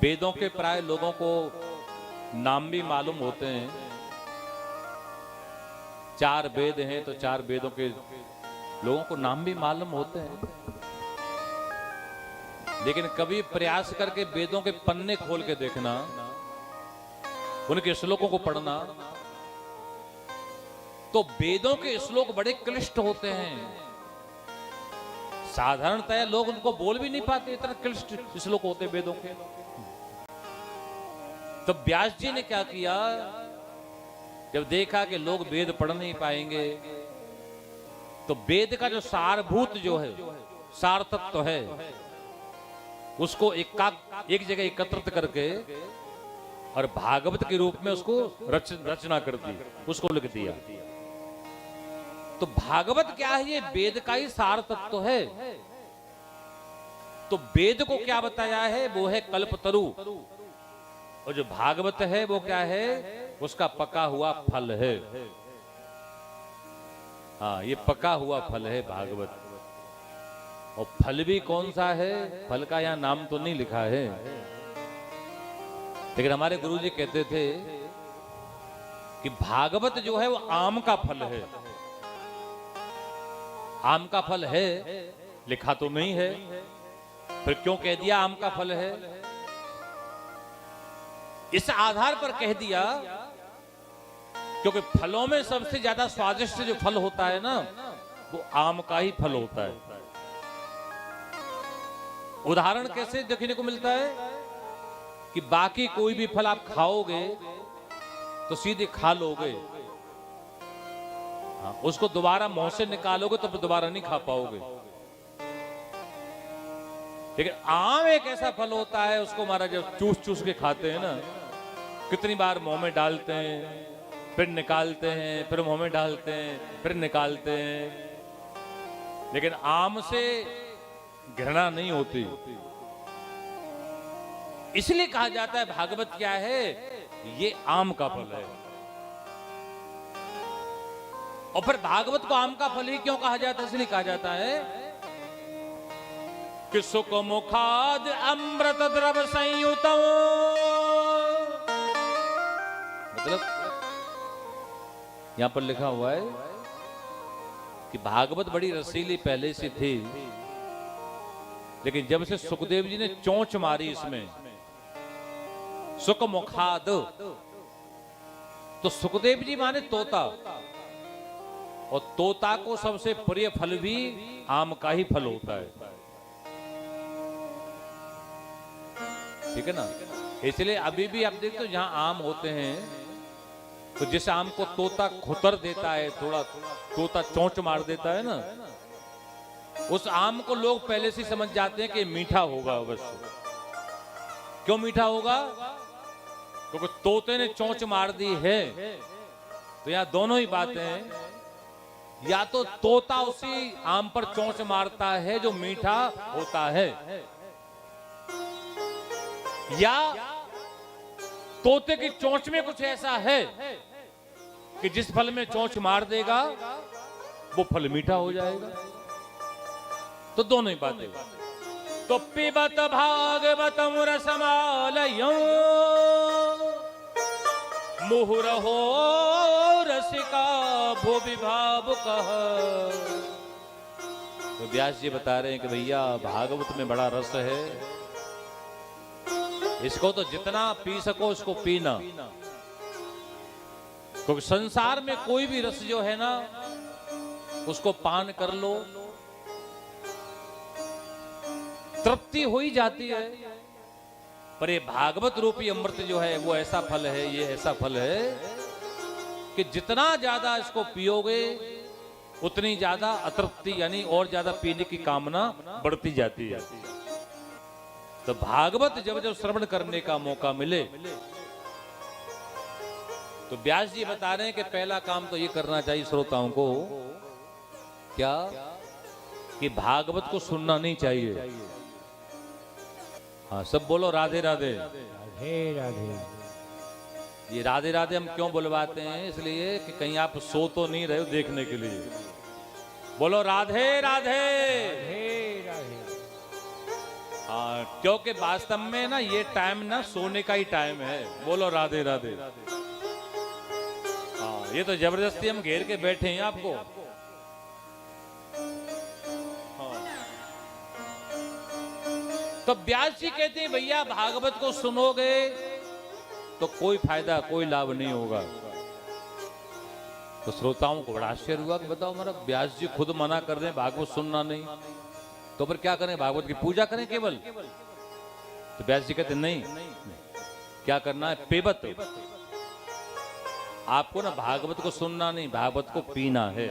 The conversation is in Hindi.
वेदों के प्राय लोगों को नाम भी मालूम होते हैं। 4 वेद हैं तो 4 वेदों के लोगों को नाम भी मालूम होते हैं, लेकिन कभी प्रयास करके वेदों के पन्ने खोल के देखना, उनके श्लोकों को पढ़ना, तो वेदों के श्लोक बड़े क्लिष्ट होते हैं। साधारणतः लोग उनको बोल भी नहीं पाते, इतना क्लिष्ट श्लोक होते वेदों के। तो व्यास जी ने क्या किया, जब देखा कि लोग वेद पढ़ नहीं पाएंगे, तो वेद का जो सारभूत जो है, सार तत्व है, उसको एक जगह एकत्रित करके और भागवत के रूप में उसको रचना कर दी, उसको लिख दिया। तो भागवत क्या है, ये वेद का ही सार तत्व है। तो वेद को क्या बताया है, वो है कल्पतरु, और जो भागवत है वो क्या है, उसका पका हुआ फल है। हाँ, ये पका हुआ फल है भागवत। और फल भी कौन सा है, फल का यहां नाम तो नहीं लिखा है, लेकिन हमारे गुरुजी कहते थे कि भागवत जो है वो आम का फल है। आम का फल है, लिखा तो नहीं है, फिर क्यों कह दिया आम का फल है? इस आधार पर कह दिया क्योंकि फलों में सबसे ज्यादा स्वादिष्ट जो फल होता है ना, वो आम का ही फल होता है। उदाहरण कैसे देखने को मिलता है कि बाकी कोई भी फल आप खाओगे तो सीधे खा लोगे, हाँ, उसको दोबारा मुंह से निकालोगे तो दोबारा नहीं खा पाओगे। लेकिन आम एक ऐसा फल होता है, उसको हमारा जब चूस चूस के खाते हैं ना, कितनी बार मुंह में डालते हैं, फिर निकालते हैं, फिर मुंह में डालते हैं, फिर निकालते हैं, लेकिन आम से घृणा नहीं होती। इसलिए कहा जाता है भागवत क्या है, ये आम का फल है। और फिर भागवत को आम का फल ही क्यों कहा जाता है, इसलिए कहा जाता है कि सुख मुखाद अमृत द्रव संयुत, मतलब यहां पर लिखा हुआ है कि भागवत बड़ी रसीली पहले से थी, लेकिन जब से सुखदेव जी ने चोंच मारी इसमें, सुख मुखाद, तो सुखदेव जी माने तोता, और तोता को सबसे प्रिय फल भी आम का ही फल होता है, ठीक है ना। इसलिए अभी भी आप देखते हो जहां आम होते हैं, तो जिस आम को तोता खुतर देता है, थोड़ा तोता चोंच मार देता है ना, उस आम को लोग पहले से समझ जाते हैं कि मीठा होगा अवश्य। क्यों मीठा होगा? क्योंकि तोते ने चोंच मार दी है। तो यहां दोनों ही बातें हैं, या तो तोता उसी आम पर चोंच मारता है जो मीठा होता है, या तोते की चोंच में कुछ ऐसा है कि जिस फल में चोंच मार देगा वो फल मीठा हो जाएगा। तो दोनों ही बातें। तो पिबत भागवतम रसमालयं मुहुरहो रसिका भुवि भावुकः। तो व्यास जी बता रहे हैं कि भैया भागवत में बड़ा रस है, इसको तो जितना पी सको उसको पीना, क्योंकि संसार में कोई भी रस जो है ना, उसको पान कर लो तृप्ति हो ही जाती है। पर ये भागवत रूपी अमृत जो है वो ऐसा फल है, ये ऐसा फल है कि जितना ज्यादा इसको पियोगे उतनी ज्यादा अतृप्ति, यानी और ज्यादा पीने की कामना बढ़ती जाती है। तो भागवत जब जब श्रवण करने का मौका मिले, तो व्यास जी बता रहे हैं कि पहला काम तो ये करना चाहिए श्रोताओं को, क्या कि भागवत को सुनना नहीं चाहिए। हाँ, सब बोलो राधे राधे। राधे राधे। ये राधे राधे हम क्यों बुलवाते हैं, इसलिए कि कहीं आप सो तो नहीं रहे हो देखने के लिए। बोलो राधे राधे। राधे राधे। हाँ, क्योंकि वास्तव में ना ये टाइम ना सोने का ही टाइम है। बोलो राधे राधे। हाँ, ये तो जबरदस्ती हम घेर के बैठे हैं आपको। हाँ। तो व्यास जी कहते हैं भैया भागवत को सुनोगे तो कोई फायदा कोई लाभ नहीं होगा। तो श्रोताओं को बड़ा आश्चर्य हुआ कि बताओ हमारा व्यास जी खुद मना कर रहे हैं भागवत सुनना नहीं, तो फिर क्या करें, भागवत की पूजा करें केवल। तो व्यास जी कहते नहीं, क्या करना है, पेबत। आपको ना भागवत को सुनना नहीं, भागवत को पीना है।